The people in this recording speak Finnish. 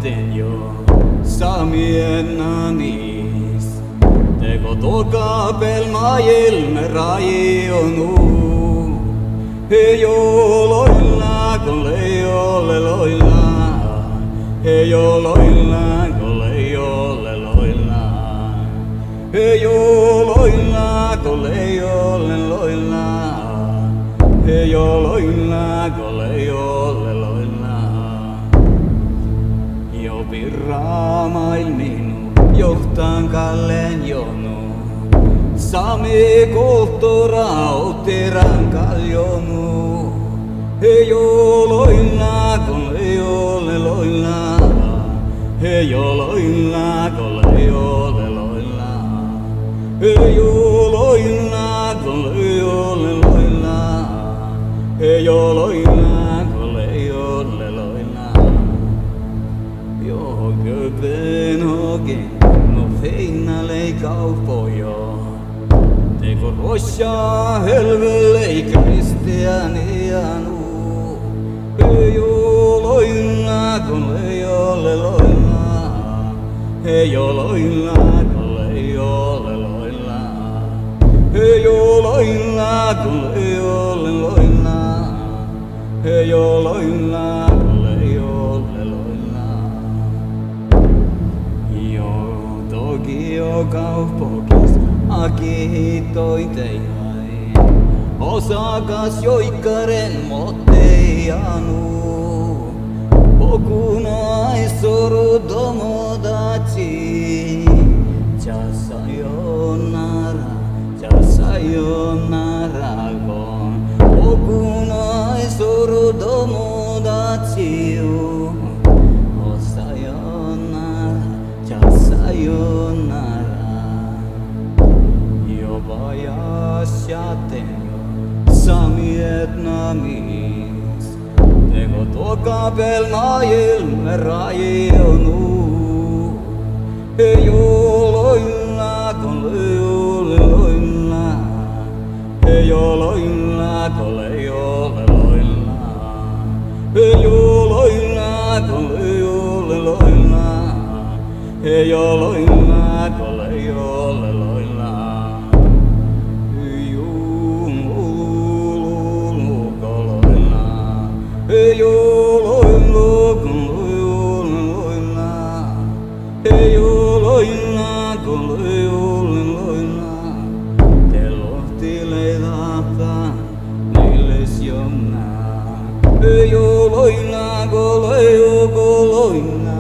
ten jo samien nanis. Teko toka pel mailme raionu. Ei oloilla kun leijolle loilla. Ei oloilla kun leijolle loilla. Ei oloilla kun leijolle loilla. Ei oloilla kun leijolle loilla. Jo virraamail minu johtaan kallen jonu. Sami kulttuura ottiran kaljonu. Ei oloilla kun leijolle loilla. Ei oloilla kun leijolle loilla. Ei oloilla kun leijolle loilla. Ei oloilla kun leijolle loilla. Jo Köpenhagen no feinna leikaupojo. Teko rosja helvelle kristianianu. Ei oloilla kun leijolle loilla. Ei oloilla kun leijolle loilla. Ei oloilla kun leijolle loilla. Ei oloilla kun leijolle loilla. Jo toki jo kauppokis akitoi teijai. Osakas joikkaren motteianu. Pokunai soru domodachi. Ja sayonara gon. Pokunai soru domodachi. O sayonara, ja sayonara. Jo vajas jaten jo samiet namis. Teko toka pel maailme raionu. Ei oloilla kun leijolle loilla. Ei oloilla kun leijolle loilla. Ei oloilla kun leijolle loilla. Ei oloilla kun leijolle loilla. Ei oloilla kun loilla. Ei oloilla kun leijolle loilla. Ei oloilla kun leijolle loilla. Te lohtileidata niilles jonna. Ei oloilla kun leijolle loilla.